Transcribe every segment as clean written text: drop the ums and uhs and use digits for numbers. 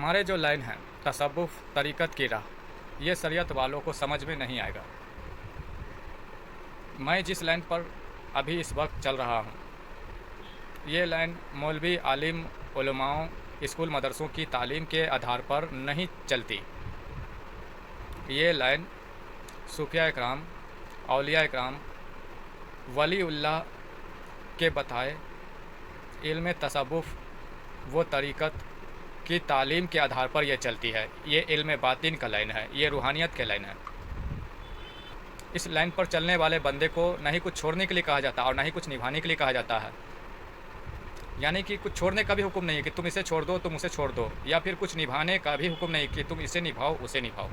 हमारे जो लाइन है तसव्वुफ़ तरीक़त की राह, ये शरीयत वालों को समझ में नहीं आएगा। मैं जिस लाइन पर अभी इस वक्त चल रहा हूँ, ये लाइन मौलवी आलिम उलमाओं स्कूल मदरसों की तालीम के आधार पर नहीं चलती। ये लाइन सूफिया इकराम, औलिया इकराम, वलीउल्लाह के बताए इल्म तसव्वुफ़ व तरीक़त की तालीम के आधार पर यह चलती है। ये इल्म बातिन का लाइन है, ये रूहानियत के लाइन है। इस लाइन पर चलने वाले बंदे को ना ही कुछ छोड़ने के लिए कहा जाता है और ना ही कुछ निभाने के लिए कहा जाता है। यानी कि कुछ छोड़ने का भी हुक्म नहीं है कि तुम इसे छोड़ दो, तुम उसे छोड़ दो, या फिर कुछ निभाने का भी हुक्म नहीं कि तुम इसे निभाओ, उसे निभाओ।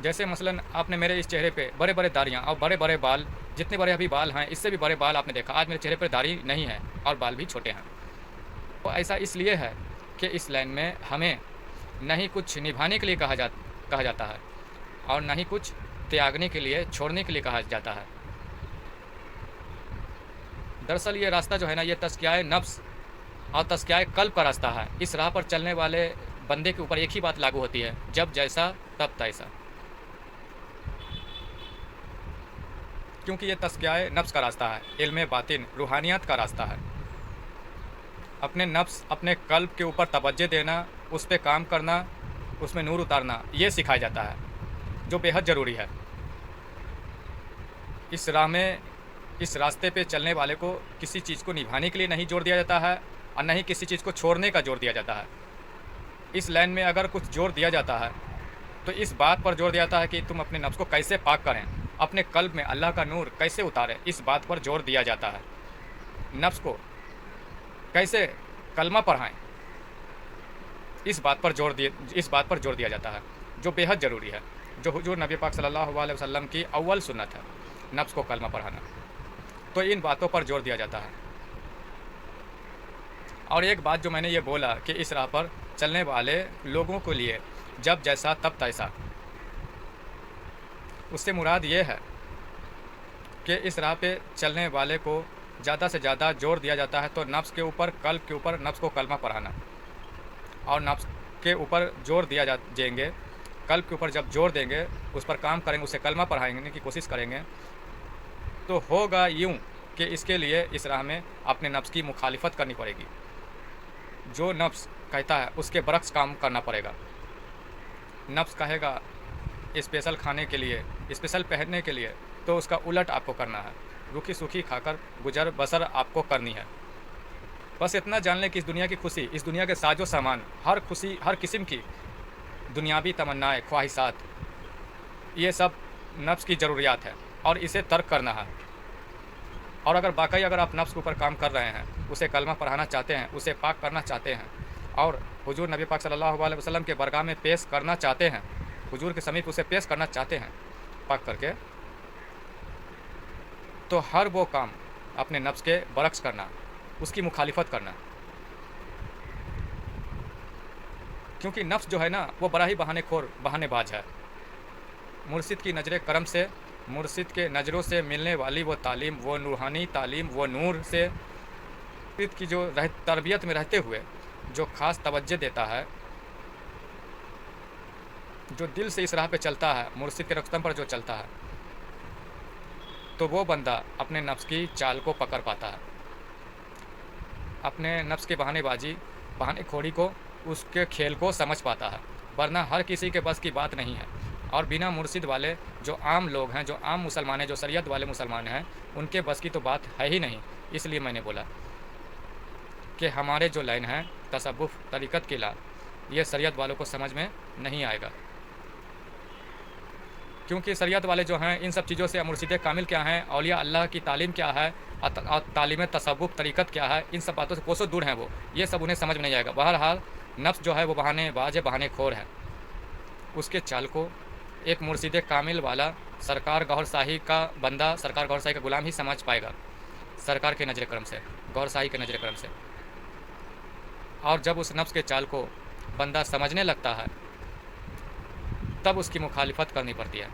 जैसे मसलन आपने मेरे इस चेहरे पे बड़े बड़े दाढ़ियाँ और बड़े बड़े बाल, जितने बड़े अभी बाल हैं इससे भी बड़े बाल आपने देखा। आज मेरे चेहरे पर दाढ़ी नहीं है और बाल भी छोटे हैं। तो ऐसा इसलिए है कि इस लाइन में हमें नहीं कुछ निभाने के लिए कहा जाता है और ना ही कुछ त्यागने के लिए, छोड़ने के लिए कहा जाता है। दरअसल ये रास्ता जो है ना, ये तज़किया नफ्स और तज़किया क़ल्ब का रास्ता है। इस राह पर चलने वाले बंदे के ऊपर एक ही बात लागू होती है, जब जैसा तब तैसा। क्योंकि ये तज़किया नफ्स का रास्ता है, इल्म बातिन रूहानियत का रास्ता है। अपने नफ्स, अपने क़ल्ब के ऊपर तवज्जो देना, उस पे काम करना, उसमें नूर उतारना, ये सिखाया जाता है, जो बेहद ज़रूरी है। इस राह में, इस रास्ते पे चलने वाले को किसी चीज़ को निभाने के लिए नहीं जोर दिया जाता है और न ही किसी चीज़ को छोड़ने का जोर दिया जाता है। इस लाइन में अगर कुछ जोर दिया जाता है तो इस बात पर जोर दिया जाता है कि तुम अपने नफ्स को कैसे पाक करें, अपने क़ल्ब में अल्लाह का नूर कैसे उतारें, इस बात पर जोर दिया जाता है। नफ्स को कैसे कलमा पढ़ाएं, इस बात पर जोर दिया जाता है, जो बेहद ज़रूरी है, जो हुजूर नबी पाक सल्लल्लाहु अलैहि वसल्लम की अव्वल सुन्नत है, नफ्स को कलमा पढ़ाना। तो इन बातों पर जोर दिया जाता है। और एक बात जो मैंने ये बोला कि इस राह पर चलने वाले लोगों के लिए जब जैसा तब तैसा, उससे मुराद ये है कि इस राह पे चलने वाले को ज़्यादा से ज़्यादा जोर दिया जाता है तो नफ्स के ऊपर, क़ल्ब के ऊपर नफ्स को कलमा पढ़ाना, और नफ्स के ऊपर जोर देंगे, क़ल्ब के ऊपर जब जोर देंगे, उस पर काम करेंगे, उसे कलमा पढ़ाने की कोशिश करेंगे, तो होगा यूँ कि इसके लिए इस राह में अपने नफ्स की मुखालिफत करनी पड़ेगी। जो नफ्स कहता है उसके बरक्स काम करना पड़ेगा। नफ्स कहेगा स्पेशल खाने के लिए, स्पेशल पहनने के लिए, तो उसका उलट आपको करना है। रूखी सूखी खाकर गुजर बसर आपको करनी है। बस इतना जान लें कि इस दुनिया की खुशी, इस दुनिया के साजो सामान, हर खुशी, हर किस्म की दुनियावी तमन्नाएँ, ख्वाहिशात, ये सब नफ्स की ज़रूरियात है और इसे तर्क करना है। और अगर आप नफ्स के ऊपर काम कर रहे हैं, उसे कलमा पढ़ाना चाहते हैं, उसे पाक करना चाहते हैं और हुजूर नबी पाक सल्लल्लाहु अलैहि वसल्लम के बरगाह में पेश करना चाहते हैं, हुजूर के समीप उसे पेश करना चाहते हैं पाक करके, तो हर वो काम अपने नफ्स के बरक्स करना, उसकी मुखालिफत करना। क्योंकि नफ्स जो है ना, वो बड़ा ही बहानेखोर, बहानेबाज है। मुर्शिद की नज़र करम से, मुर्शिद के नज़रों से मिलने वाली वो तालीम, वो रूहानी तालीम, वो नूर से मुर्शिद की जो तरबियत में रहते हुए जो ख़ास तवज्जो देता है, जो दिल से इस राह पे चलता है, मुर्शिद के रस्तम पर जो चलता है, तो वो बंदा अपने नफ्स की चाल को पकड़ पाता है, अपने नफ्स के बहानेबाजी, बहानेखोरी को, उसके खेल को समझ पाता है। वरना हर किसी के बस की बात नहीं है। और बिना मुर्शिद वाले जो आम लोग हैं, जो आम मुसलमान हैं, जो शरीयत वाले मुसलमान हैं, उनके बस की तो बात है ही नहीं। इसलिए मैंने बोला कि हमारे जो लाइन है तसव्वुफ़ तरीक़त की ला, ये शरीयत वालों को समझ में नहीं आएगा। क्योंकि शरीयत वाले जो हैं, इन सब चीज़ों से मुर्शिद कामिल क्या हैं, औलिया अल्लाह की तालीम क्या है और तालीम तसव्वुफ़ तरीक़त क्या है, इन सब बातों से कोसों दूर हैं वो। ये सब उन्हें समझ में नहीं आएगा। बहरहाल नफ्स जो है वो बहानेबाज है, बहानेखोर है। उसके चाल को एक मुर्शिद कामिल वाला, सरकार गौहर शाही का बंदा, सरकार गौहर शाही का गुलाम ही समझ पाएगा, सरकार के नजर करम से, गौहर शाही के नजर करम से। और जब उस नफ्स के चाल को बंदा समझने लगता है, तब उसकी मुखालिफत करनी पड़ती है।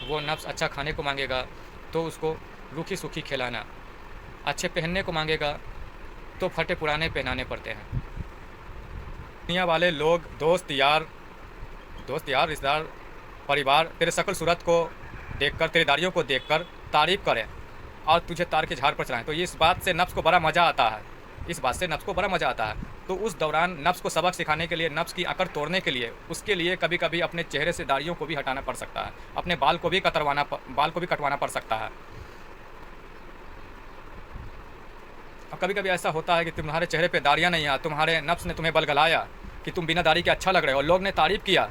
वो नफ्स अच्छा खाने को मांगेगा तो उसको रूखी सूखी खिलाना, अच्छे पहनने को मांगेगा तो फटे पुराने पहनाने पड़ते हैं। दुनिया वाले लोग, दोस्त यार रिश्तेदार, परिवार तेरे शकल सूरत को देखकर, तेरी दाढ़ियों को देखकर तारीफ़ करें और तुझे तार के झाड़ पर चढ़ाएं, तो ये इस बात से नफ्स को बड़ा मज़ा आता है। इस बात से नफ्स को बड़ा मज़ा आता है। तो उस दौरान नफ्स को सबक सिखाने के लिए, नफ्स की अकड़ तोड़ने के लिए, उसके लिए कभी कभी अपने चेहरे से दाढ़ियों को भी हटाना पड़ सकता है, अपने बाल को भी कटवाना पड़ सकता है। और कभी कभी ऐसा होता है कि तुम्हारे चेहरे पे दाढ़ियाँ नहीं आ, तुम्हारे नफ्स ने तुम्हें बलगलाया कि तुम बिना दाढ़ी के अच्छा लग रहे हो, और लोग ने तारीफ़ किया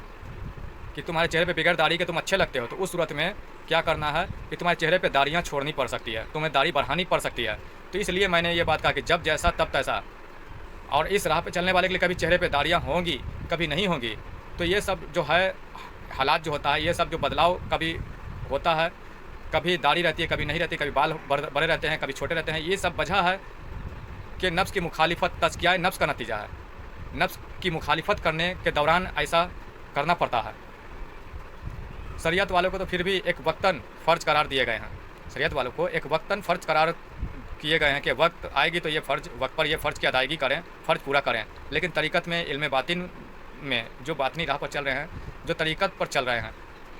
कि तुम्हारे चेहरे पे बगैर दाढ़ी के तुम अच्छे लगते हो। तो उस सूरत में क्या करना है कि तुम्हारे चेहरे पे दाढ़ियाँ छोड़नी पड़ सकती है, तुम्हें दाढ़ी बढ़ानी पड़ सकती है। तो इसलिए मैंने ये बात कहा कि जब जैसा तब तैसा। और इस राह पे चलने वाले के लिए कभी चेहरे पे दाढ़ियाँ होंगी, कभी नहीं होंगी। तो ये सब जो है हालात जो होता है, ये सब जो बदलाव कभी होता है, कभी दाढ़ी रहती है, कभी नहीं रहती, कभी बाल बड़े रहते हैं, कभी छोटे रहते हैं। ये सब वजह है कि नफ्स की मुखालिफत, तज़किया नफ्स का नतीजा है। नफ्स की मुखालिफत करने के दौरान ऐसा करना पड़ता है। शरीयत वालों को तो फिर भी एक वक्तन फ़र्ज करार दिए गए हैं। शरीयत वालों को एक वक्तन फ़र्ज करार किए गए हैं कि वक्त आएगी तो ये फ़र्ज, वक्त पर ये फ़र्ज की अदायगी करें, फ़र्ज पूरा करें। लेकिन तरीक़त में, इल्म बातिन में जो बातनी राह पर चल रहे हैं, जो तरीक़त पर चल रहे हैं,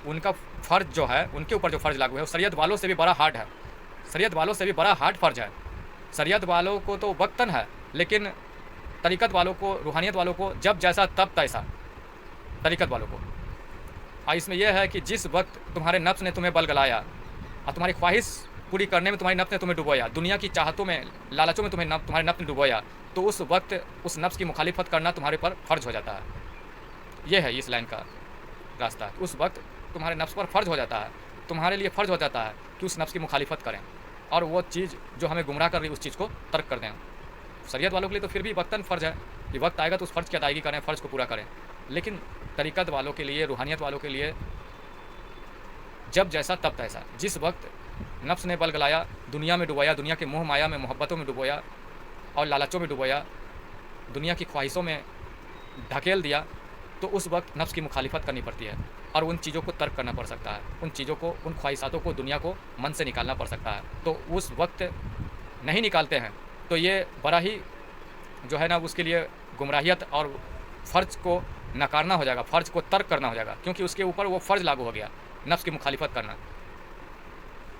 उनका फ़र्ज जो है, उनके ऊपर जो फ़र्ज लागू है वो शरीयत वालों से भी बड़ा हार्ड है। शरीयत वालों से भी बड़ा हार्ड फ़र्ज है। शरीयत वालों को तो वक्तन है, लेकिन तरीक़त वालों को, रूहानियत वालों को जब जैसा तब तैसा। तरीक़त वालों को और इसमें यह है कि जिस वक्त तुम्हारे नफ्स ने तुम्हें बलगलाया और तुम्हारी ख्वाहिश पूरी करने में तुम्हारी नफ्स ने तुम्हें डुबोया, दुनिया की चाहतों में, लालचों में तुम्हारे नफ्स ने डुबोया, तो उस वक्त उस नफ्स की मुखालिफत करना तुम्हारे पर फ़र्ज हो जाता है। यह है इस लाइन का रास्ता। उस वक्त तुम्हारे नफ्स पर फ़र्ज हो जाता है, तुम्हारे लिए फ़र्ज हो जाता है कि उस नफ्स की मुखालिफत करें और वो चीज़ जो हमें गुमराह कर रही है उस चीज़ को तर्क कर दें। शरीयत वालों के लिए तो फिर भी वक्तन फ़र्ज है कि वक्त आएगा तो उस फ़र्ज की अदायगी करें, फ़र्ज को पूरा करें। लेकिन तरीक़त वालों के लिए, रूहानियत वालों के लिए जब जैसा तब तैसा। जिस वक्त नफ्स ने बलगलाया, दुनिया में डुबोया, दुनिया के मोह माया में, मोहब्बतों में डुबोया और लालचों में डुबोया, दुनिया की ख्वाहिशों में ढकेल दिया, तो उस वक्त नफ्स की मुखालिफत करनी पड़ती है और उन चीज़ों को तर्क करना पड़ सकता है। उन चीज़ों को, उन ख्वाहिशातों को, दुनिया को मन से निकालना पड़ सकता है। तो उस वक्त नहीं निकालते हैं तो ये बड़ा ही जो है ना, उसके लिए गुमराहियत और फ़र्ज को नकारना हो जाएगा, फ़र्ज को तर्क करना हो जाएगा, क्योंकि उसके ऊपर वो फ़र्ज लागू हो गया, नफ्स की मुखालिफत करना,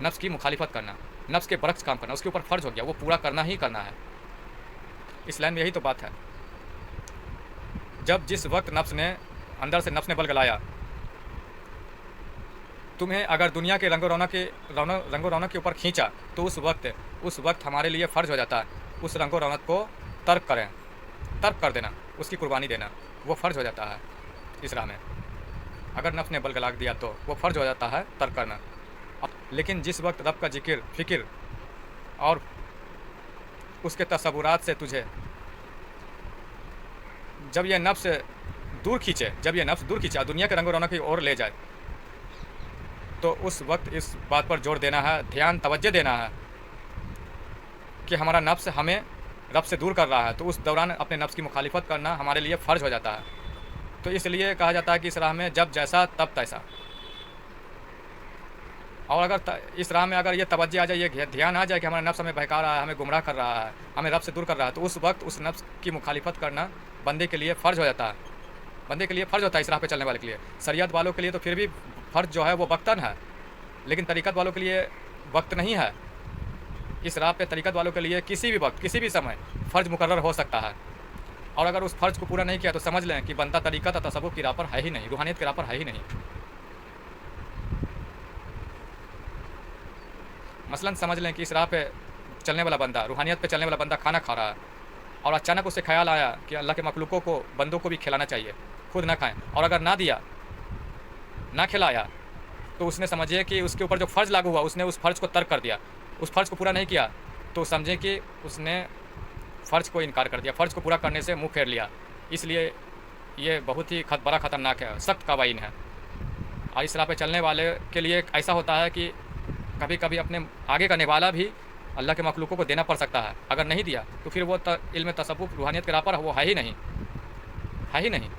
नफ्स की मुखालिफत करना, नफ्स के बरक्स काम करना, उसके ऊपर फ़र्ज हो गया, वो पूरा करना ही करना है। इस लाइन में यही तो बात है। जब जिस वक्त नफ्स ने, अंदर से नफ्स ने बलगलाया, तुम्हें अगर दुनिया के रंगो रौनक के ऊपर खींचा, तो उस वक्त हमारे लिए फ़र्ज हो जाता है उस रंगो रौनक को तर्क कर देना, उसकी कुर्बानी देना, वो फ़र्ज हो जाता है इस राह में। अगर नफ्स ने बलगला दिया तो वो फ़र्ज हो जाता है तर्क करना। लेकिन जिस वक्त रब का जिक्र, फ़िक्र और उसके तसव्वुरात से तुझे जब ये नफ्स दूर खींचे, दुनिया के रंगो रौनक की ओर ले जाए, तो उस वक्त इस बात पर जोर देना है, ध्यान, तवज्जो देना है कि हमारा नफ्स हमें रब से दूर कर रहा है। तो उस दौरान अपने नफ्स की मुखालिफत करना हमारे लिए फ़र्ज हो जाता है। तो इसलिए कहा जाता है कि इस राह में जब जैसा तब तैसा। और अगर इस राह में अगर ये तवज्जो आ जाए, ये ध्यान आ जाए कि हमारा नफ्स हमें बहका रहा है, हमें गुमराह कर रहा है, हमें रब से दूर कर रहा है, तो उस वक्त उस नफ्स की मुखालिफत करना बंदे के लिए फ़र्ज हो जाता है। बंदे के लिए फ़र्ज होता है इस राह पे चलने वाले के लिए। शरीयत वालों के लिए तो फिर भी फ़र्ज जो है वो वक्तन है, लेकिन तरीक़त वालों के लिए वक्त नहीं है। इस राह पे तरीक़त वालों के लिए किसी भी वक्त, किसी भी समय फ़र्ज मुकर्रर हो सकता है। और अगर उस फ़र्ज को पूरा नहीं किया तो समझ लें कि बंदा तरीक़त और तसव्वुफ़ की राह पर है ही नहीं, रूहानियत की राह पर है ही नहीं। मसलन समझ लें कि इस राह पे चलने वाला बंदा, रूहानियत पे चलने वाला बंदा खाना खा रहा है और अचानक उसे ख्याल आया कि अल्लाह के मखलूकों को, बंदों को भी खिलाना चाहिए, खुद ना खाएं। और अगर ना दिया, ना खिलाया, तो उसने समझिए कि उसके ऊपर जो फ़र्ज़ लागू हुआ, उसने उस फ़र्ज़ को तर्क कर दिया, उस फ़र्ज़ को पूरा नहीं किया, तो समझें कि उसने फ़र्ज़ को इनकार कर दिया, फ़र्ज़ को पूरा करने से मुँह फेर लिया। इसलिए ये बहुत ही बड़ा ख़तरनाक है, सख्त कावाइन है। और इस राह पे चलने वाले के लिए ऐसा होता है कि कभी कभी अपने आगे का निवाला भी अल्लाह के मखलूकों को देना पड़ सकता है। अगर नहीं दिया तो फिर वो इल्म तसव्वुफ़, रूहानियत के राह पर वो है ही नहीं, है ही नहीं।